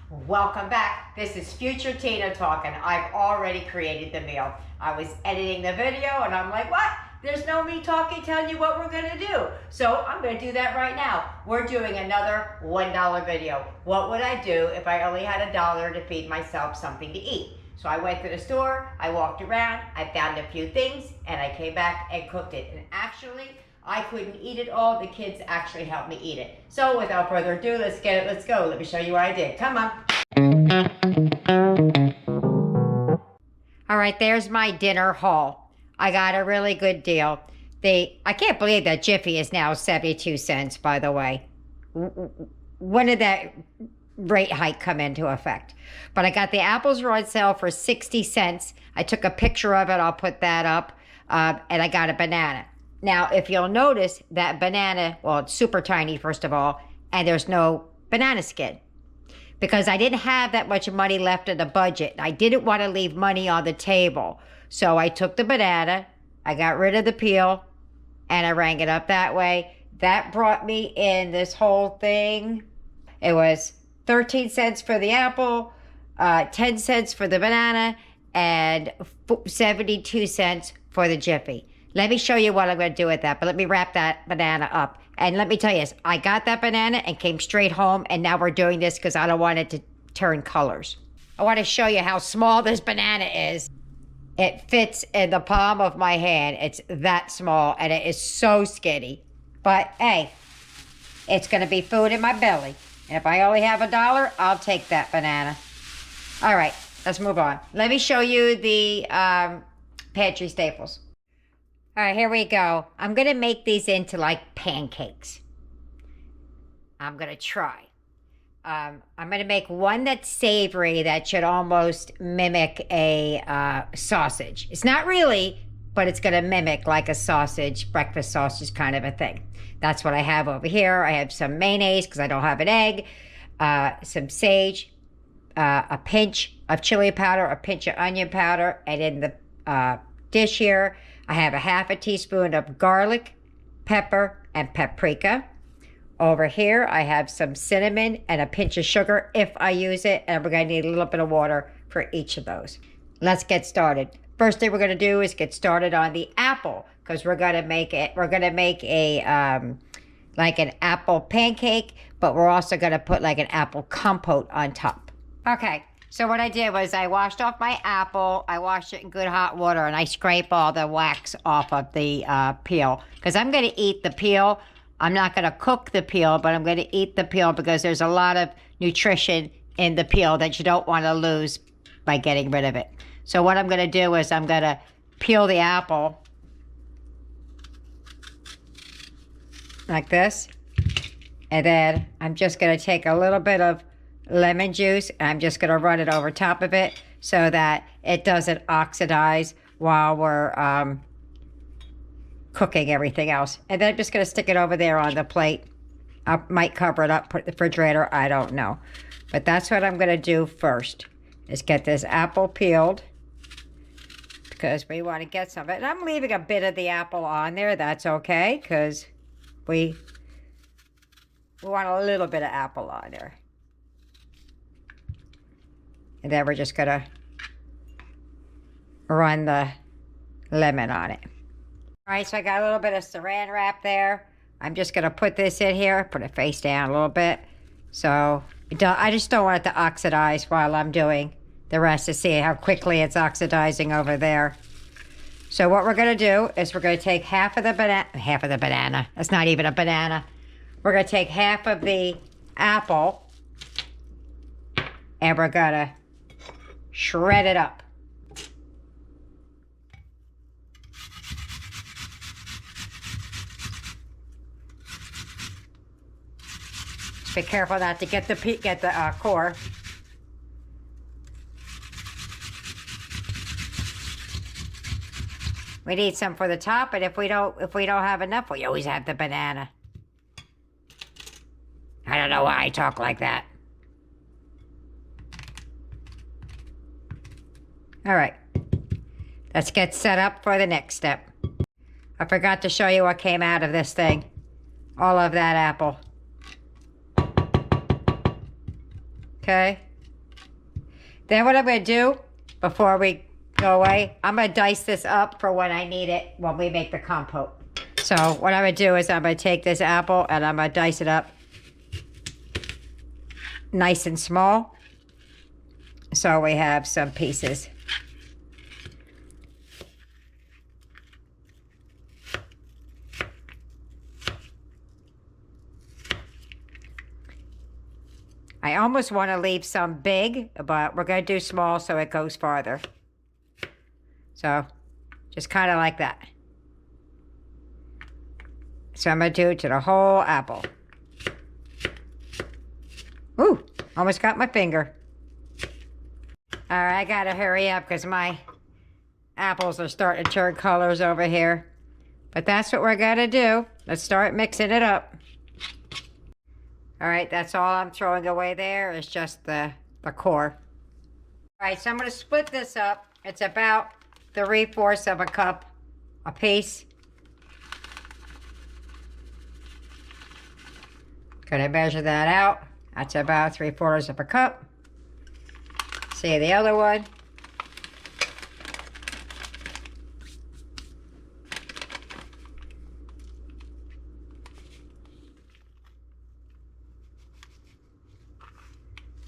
Welcome back. This is Future Tina talking. I've already created the meal. I was editing the video and I'm like, what? There's no me talking, telling you what we're gonna do. So I'm gonna do that right now. We're doing another $1 video. What would I do if I only had $1 to feed myself something to eat? So I went to the store, I walked around, I found a few things, and I came back and cooked it. And actually, I couldn't eat it all. The kids actually helped me eat it. So without further ado, let's get it, let's go. Let me show you what I did. Come on. All right, there's my dinner haul. I got a really good deal. I can't believe that Jiffy is now 72 cents, by the way. When did that rate hike come into effect? But I got the apples were on sale for 60 cents. I took a picture of it. I'll put that up. And I got a banana. Now, if you'll notice, that banana, well, it's super tiny, first of all, and there's no banana skin. Because I didn't have that much money left in the budget. I didn't want to leave money on the table. So I took the banana, I got rid of the peel, and I rang it up that way. That brought me in this whole thing. It was 13 cents for the apple, 10 cents for the banana, and 72 cents for the Jiffy. Let me show you what I'm going to do with that, but let me wrap that banana up. And let me tell you this, I got that banana and came straight home, and now we're doing this because I don't want it to turn colors. I want to show you how small this banana is. It fits in the palm of my hand. It's that small, and it is so skinny. But hey, it's going to be food in my belly. And if I only have $1, I'll take that banana. All right, let's move on. Let me show you the pantry staples. All right, here we go. I'm going to make these into like pancakes. I'm going to try. I'm going to make one that's savory that should almost mimic a sausage. It's not really, but it's going to mimic like a sausage, breakfast sausage kind of a thing. That's what I have over here. I have some mayonnaise because I don't have an egg, some sage, a pinch of chili powder, a pinch of onion powder, and in the dish here, I have a half a teaspoon of garlic, pepper, and paprika. Over here, I have some cinnamon and a pinch of sugar if I use it, and we're going to need a little bit of water for each of those. Let's get started. First thing we're going to do is get started on the apple, because we're going to make it. We're going to make a like an apple pancake, but we're also going to put like an apple compote on top. Okay. So what I did was I washed off my apple, I washed it in good hot water, and I scrape all the wax off of the peel. Because I'm going to eat the peel. I'm not going to cook the peel, but I'm going to eat the peel because there's a lot of nutrition in the peel that you don't want to lose by getting rid of it. So what I'm going to do is I'm going to peel the apple like this. And then I'm just going to take a little bit of lemon juice, and I'm just going to run it over top of it so that it doesn't oxidize while we're cooking everything else. And then I'm just going to stick it over there on the plate. I might cover it up, put it in the refrigerator, I don't know. But that's what I'm going to do first, is get this apple peeled, because we want to get some of it. And I'm leaving a bit of the apple on there. That's okay, because we want a little bit of apple on there. And then we're just going to run the lemon on it. All right, so I got a little bit of saran wrap there. I'm just going to put this in here, put it face down a little bit. So I just don't want it to oxidize while I'm doing the rest, to see how quickly it's oxidizing over there. So what we're going to do is we're going to take half of the banana. That's not even a banana. We're going to take half of the apple, and we're going to shred it up. Just be careful not to get the core. We need some for the top, and if we don't have enough, we always have the banana. I don't know why I talk like that. All right, let's get set up for the next step. I forgot to show you what came out of this thing. All of that apple. Okay, Then what I'm going to do before we go away, I'm going to dice this up for when I need it when we make the compote. So what I'm going to do is I'm going to take this apple and I'm going to dice it up nice and small. So we have some pieces. I almost want to leave some big, but we're going to do small so it goes farther. So just kind of like that. So I'm going to do it to the whole apple. Ooh, almost got my finger. All right, I got to hurry up because my apples are starting to turn colors over here. But that's what we're going to do. Let's start mixing it up. All right, that's all I'm throwing away there is just the core. All right, so I'm going to split this up. It's about 3/4 of a cup a piece. Gonna measure that out. That's about 3/4 of a cup. See the other one.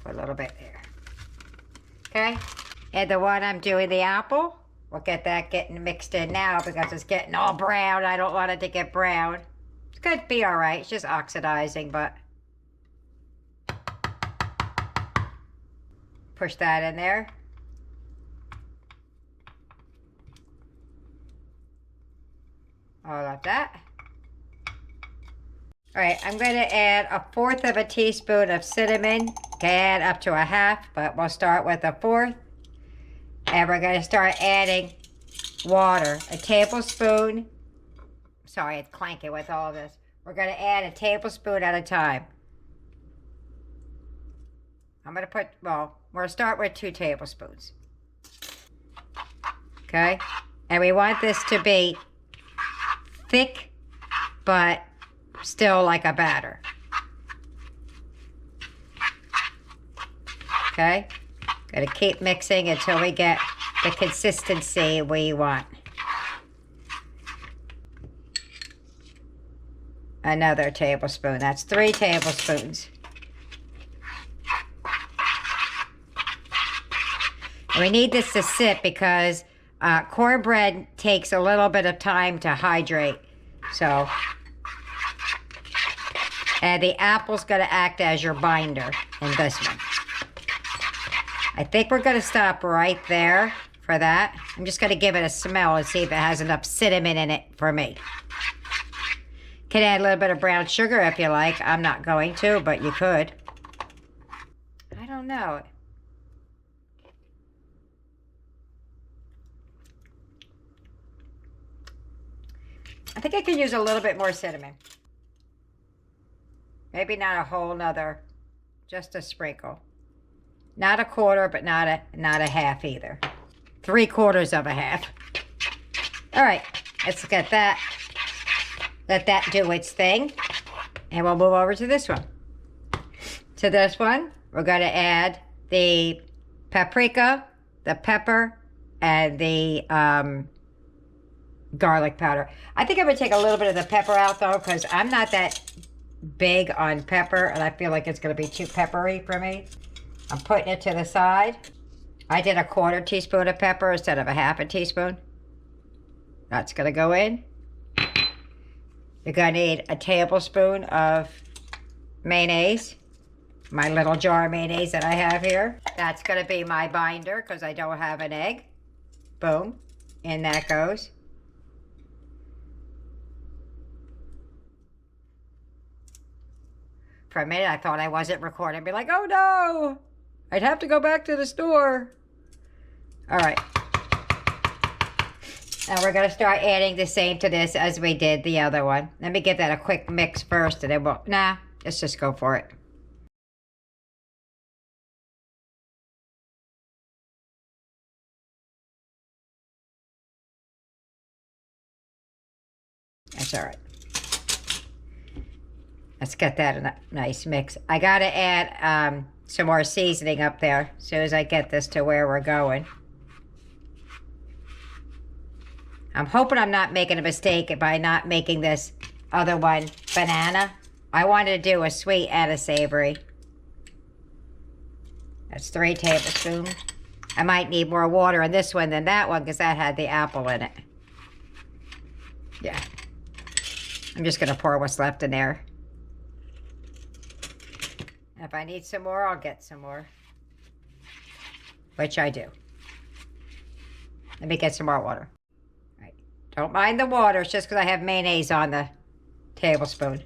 Put a little bit there. Okay, and the one I'm doing the apple, we'll get that getting mixed in now because it's getting all brown. I don't want it to get brown. It's going to be all right. It's just oxidizing, but push that in there. All of that. All right, I'm going to add 1/4 teaspoon of cinnamon. Can add up to 1/2, but we'll start with 1/4. And we're going to start adding water. A tablespoon. Sorry, it's clanking with all of this. We're going to add a tablespoon at a time. I'm going to put, well, we're going to start with 2 tablespoons. Okay? And we want this to be thick, but still like a batter. Okay? Going to keep mixing until we get the consistency we want. Another tablespoon. That's 3 tablespoons. And we need this to sit because cornbread takes a little bit of time to hydrate. So, and the apple's going to act as your binder in this one. I think we're going to stop right there for that. I'm just going to give it a smell and see if it has enough cinnamon in it for me. Can add a little bit of brown sugar if you like. I'm not going to, but you could. I don't know. I think I could use a little bit more cinnamon. Maybe not a whole nother, just a sprinkle. Not 1/4, but not a 1/2 either. 3/4 of a half. All right, let's get that. Let that do its thing. And we'll move over to this one. To this one, we're going to add the paprika, the pepper, and the garlic powder. I think I'm going to take a little bit of the pepper out, though, because I'm not that big on pepper, and I feel like it's going to be too peppery for me. I'm putting it to the side. I did 1/4 teaspoon of pepper instead of 1/2 teaspoon. That's going to go in. You're going to need a tablespoon of mayonnaise. My little jar of mayonnaise that I have here. That's going to be my binder because I don't have an egg. Boom. In that goes. For a minute, I thought I wasn't recording. I'd be like, oh no! I'd have to go back to the store. All right. Now we're going to start adding the same to this as we did the other one. Let me give that a quick mix first and then we'll... Nah, let's just go for it. That's all right. Let's get that a nice mix. I got to add some more seasoning up there as soon as I get this to where we're going. I'm hoping I'm not making a mistake by not making this other one banana. I wanted to do a sweet and a savory. That's 3 tablespoons. I might need more water in this one than that one because that had the apple in it. Yeah. I'm just going to pour what's left in there. If I need some more, I'll get some more. Which I do. Let me get some more water. All right. Don't mind the water. It's just because I have mayonnaise on the tablespoon.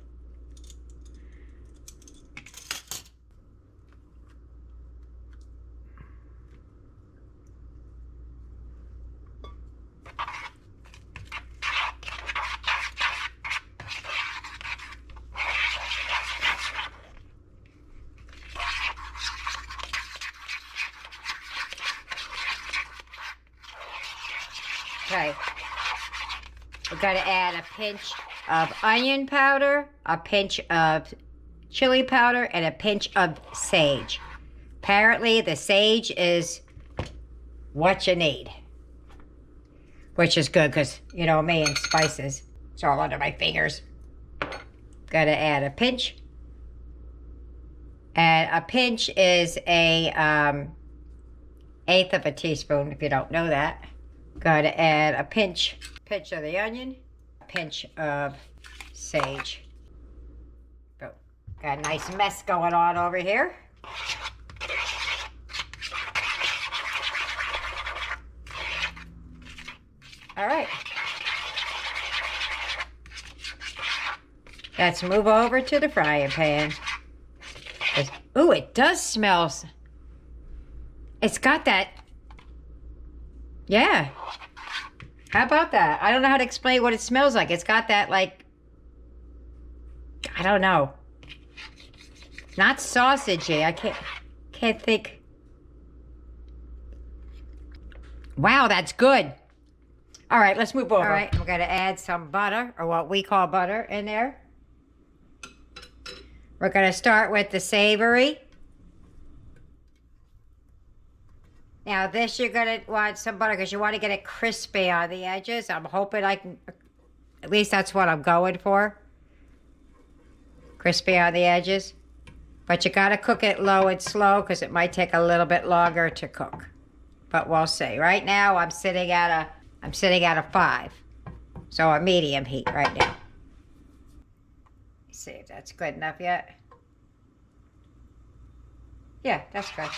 Okay, we're going to add a pinch of onion powder, a pinch of chili powder, and a pinch of sage. Apparently, the sage is what you need, which is good because, you know me and spices. It's all under my fingers. Got to add a pinch. And a pinch is a 1/8 of a teaspoon, if you don't know that. Got to add a pinch of the onion, a pinch of sage. Boom. Got a nice mess going on over here. All right. Let's move over to the frying pan. Ooh, it does smell. It's got that. Yeah. How about that? I don't know how to explain what it smells like. It's got that, like, I don't know. Not sausagey. I can't think. Wow, that's good. All right, let's move over. All right, we're going to add some butter, or what we call butter, in there. We're going to start with the savory. Now this, you're going to want some butter because you want to get it crispy on the edges. I'm hoping I can, at least that's what I'm going for. Crispy on the edges. But you got to cook it low and slow because it might take a little bit longer to cook. But we'll see. Right now I'm sitting at a 5. So a medium heat right now. Let's see if that's good enough yet. Yeah, that's good.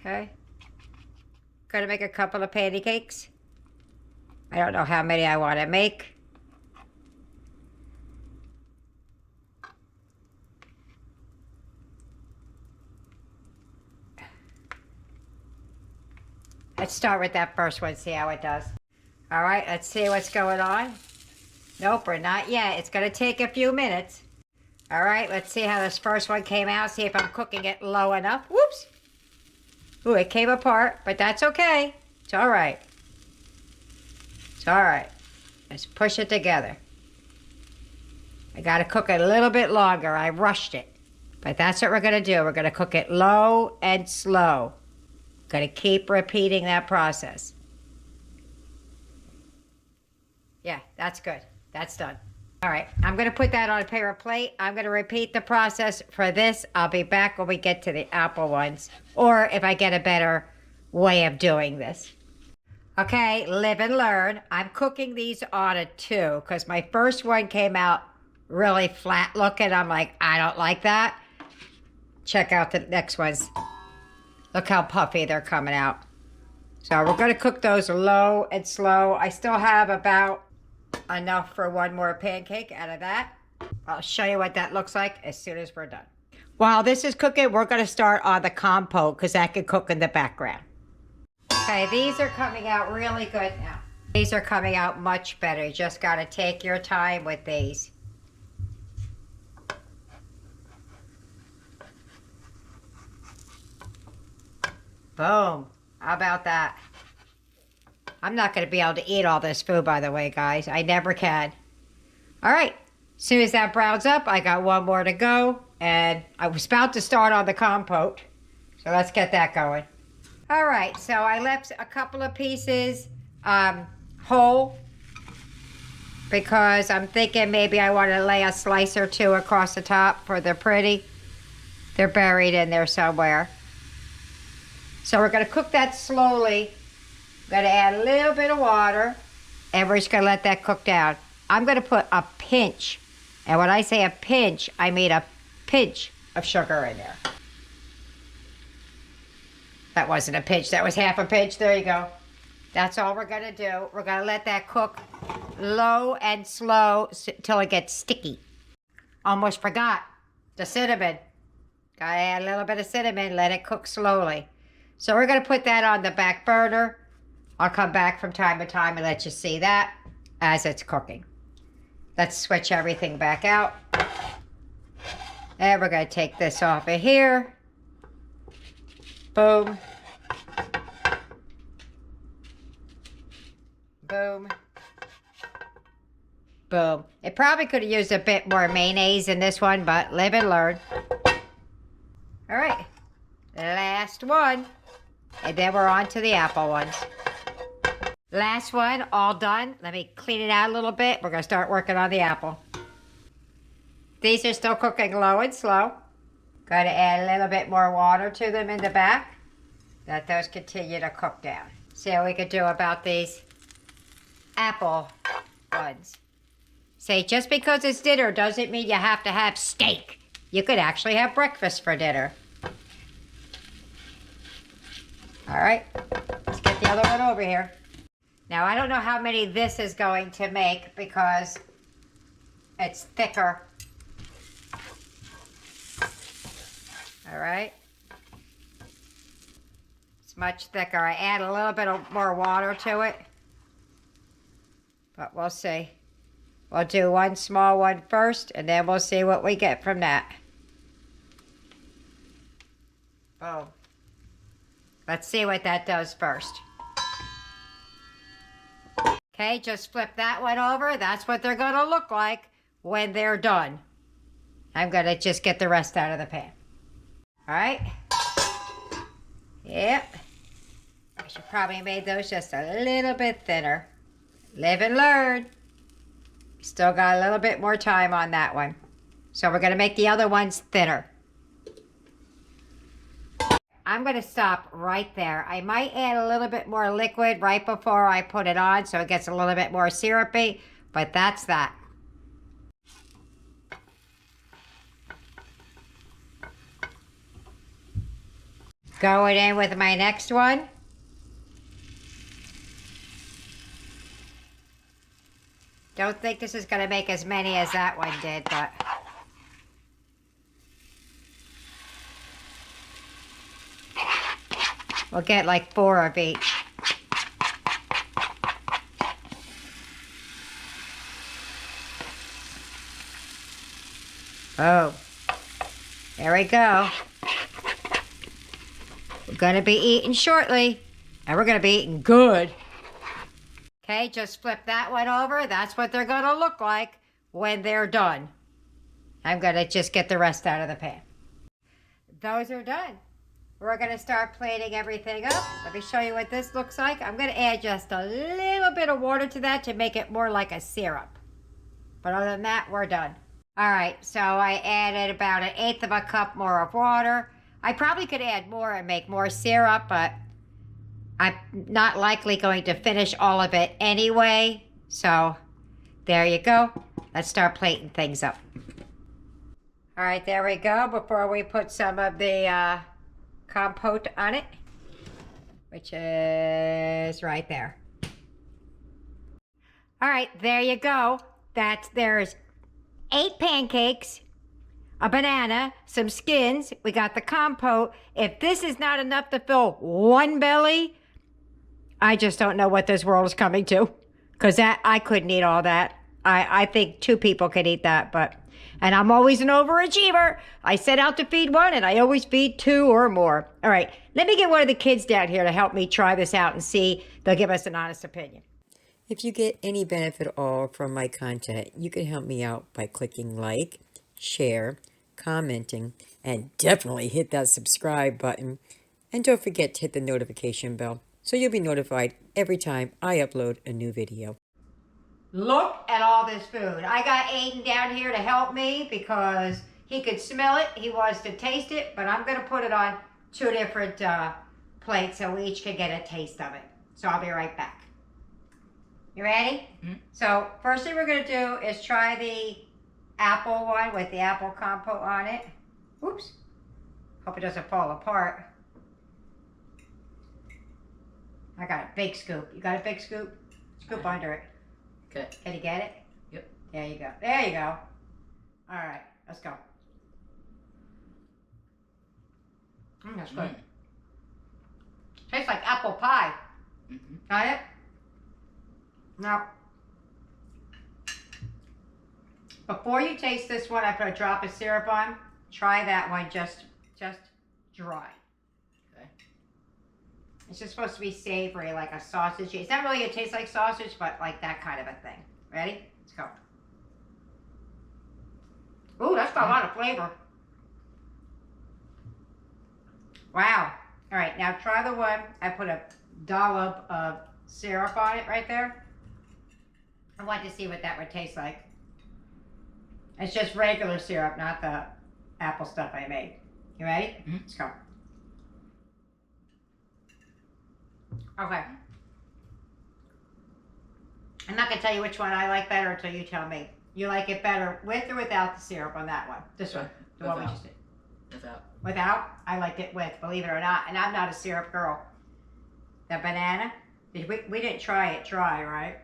Okay. Gonna make a couple of pancakes. I don't know how many I want to make. Let's start with that first one, see how it does. All right, let's see what's going on. Nope, we're not yet. It's gonna take a few minutes. All right, let's see how this first one came out. See if I'm cooking it low enough. Whoops. Ooh, it came apart, but that's okay. It's all right. It's all right. Let's push it together. I got to cook it a little bit longer. I rushed it. But that's what we're going to do. We're going to cook it low and slow. Going to keep repeating that process. Yeah, that's good. That's done. All right, I'm going to put that on a paper plate. I'm going to repeat the process for this. I'll be back when we get to the apple ones, or if I get a better way of doing this. Okay, live and learn. I'm cooking these on a 2 because my first one came out really flat looking. I'm like, I don't like that. Check out the next ones. Look how puffy they're coming out. So we're going to cook those low and slow. I still have about enough for one more pancake out of that. I'll show you what that looks like as soon as we're done. While this is cooking, we're going to start on the compote because that can cook in the background. Okay, these are coming out really good now. These are coming out much better. You just got to take your time with these. Boom. How about that? I'm not going to be able to eat all this food, by the way, guys. I never can. All right. As soon as that browns up, I got one more to go. And I was about to start on the compote. So let's get that going. All right, so I left a couple of pieces whole because I'm thinking maybe I want to lay a slice or two across the top for the pretty. They're buried in there somewhere. So we're going to cook that slowly. I'm going to add a little bit of water, and we're just going to let that cook down. I'm going to put a pinch, and when I say a pinch, I mean a pinch of sugar in there. That wasn't a pinch, that was half a pinch. There you go. That's all we're going to do. We're going to let that cook low and slow till it gets sticky. Almost forgot the cinnamon. Got to add a little bit of cinnamon, let it cook slowly. So we're going to put that on the back burner. I'll come back from time to time and let you see that as it's cooking. Let's switch everything back out. And we're going to take this off of here. Boom. Boom. Boom. It probably could have used a bit more mayonnaise in this one, but live and learn. All right. Last one. And then we're on to the apple ones. Last one, all done. Let me clean it out a little bit. We're going to start working on the apple. These are still cooking low and slow. Got to add a little bit more water to them in the back. Let those continue to cook down. See what we could do about these apple ones. Say, just because it's dinner doesn't mean you have to have steak. You could actually have breakfast for dinner. All right, let's get the other one over here. Now, I don't know how many this is going to make because it's thicker. All right. It's much thicker. I add a little bit more water to it. But we'll see. We'll do one small one first, and then we'll see what we get from that. Boom. Let's see what that does first. Okay, just flip that one over. That's what they're going to look like when they're done. I'm going to just get the rest out of the pan. All right. Yep. I should probably have made those just a little bit thinner. Live and learn. Still got a little bit more time on that one. So we're going to make the other ones thinner. I'm going to stop right there. I might add a little bit more liquid right before I put it on so it gets a little bit more syrupy, but that's that. Going in with my next one. Don't think this is going to make as many as that one did, but... we'll get like 4 of each. Oh, there we go. We're going to be eating shortly, and we're going to be eating good. Okay, just flip that one over. That's what they're going to look like when they're done. I'm going to just get the rest out of the pan. Those are done. We're going to start plating everything up. Let me show you what this looks like. I'm going to add just a little bit of water to that to make it more like a syrup. But other than that, we're done. All right, so I added about 1/8 of a cup more of water. I probably could add more and make more syrup, but I'm not likely going to finish all of it anyway. So there you go. Let's start plating things up. All right, there we go. Before we put some of the compote on it, which is right there. All right, there you go. There's 8 pancakes, a banana, some skins. We got the compote. If this is not enough to fill one belly, I just don't know what this world is coming to, because I couldn't eat all that. I think 2 people could eat that, and I'm always an overachiever. I set out to feed 1, and I always feed 2 or more. All right, let me get one of the kids down here to help me try this out and see. They'll give us an honest opinion. If you get any benefit at all from my content, you can help me out by clicking like, share, commenting, and definitely hit that subscribe button. And don't forget to hit the notification bell so you'll be notified every time I upload a new video. Look at all this food. I got Aiden down here to help me because he could smell it. He wants to taste it, but I'm going to put it on 2 different plates so we each can get a taste of it. So I'll be right back. You ready? Mm-hmm. So first thing we're going to do is try the apple one with the apple compote on it. Oops. Hope it doesn't fall apart. I got a big scoop. You got a big scoop? Scoop under it. Okay. Can you get it? Yep. There you go. There you go. All right. Let's go. That's good. Tastes like apple pie. Mm-hmm. Got it? Now, before you taste this one, I put a drop of syrup on. Try that one just dry. Okay. It's just supposed to be savory, like a sausage. It's not really going to taste like sausage, but like that kind of a thing. Ready? Let's go. Ooh, that's got a lot of flavor. Wow. All right, now try the one. I put a dollop of syrup on it right there. I want to see what that would taste like. It's just regular syrup, not the apple stuff I made. You ready? Mm-hmm. Let's go. Okay. I'm not going to tell you which one I like better until you tell me. You like it better with or without the syrup on that one? This one. The one we just did. Without. Without? I liked it with, believe it or not. And I'm not a syrup girl. The banana, we didn't try it dry, right?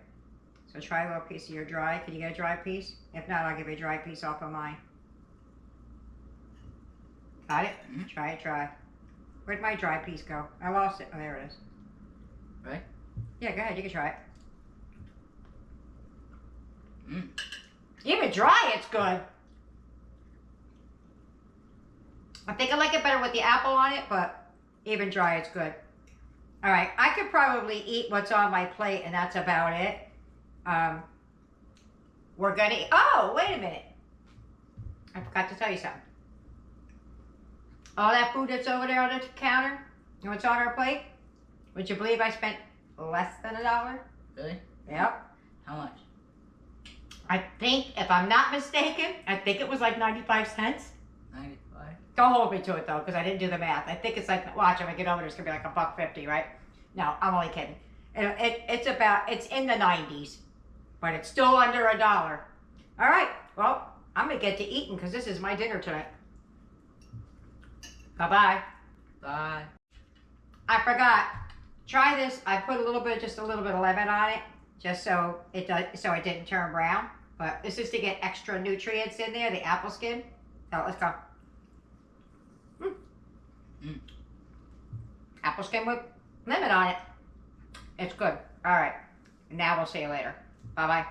So try a little piece of your dry. Can you get a dry piece? If not, I'll give you a dry piece off of mine. Got it? Mm-hmm. Try it dry. Where'd my dry piece go? I lost it. Oh, there it is. Right? Yeah, go ahead. You can try it. Even dry, it's good. I think I like it better with the apple on it, but even dry, it's good. All right, I could probably eat what's on my plate, and that's about it. We're gonna eat. Oh, wait a minute. I forgot to tell you something. All that food that's over there on the counter, and what's on our plate? Would you believe I spent less than $1? Really? Yep. How much? I think, if I'm not mistaken, I think it was like 95 cents. 95? Don't hold me to it though, because I didn't do the math. I think it's like, watch, when I get over there, it's gonna be like $1.50, right? No, I'm only kidding. It's in the 90s, but it's still under $1. All right, well, I'm gonna get to eating because this is my dinner tonight. Bye-bye. Bye. I forgot. Try this. I put just a little bit of lemon on it, just so it didn't turn brown. But this is to get extra nutrients in there, the apple skin. So let's go. Apple skin with lemon on it. It's good. All right. Now we'll see you later. Bye-bye.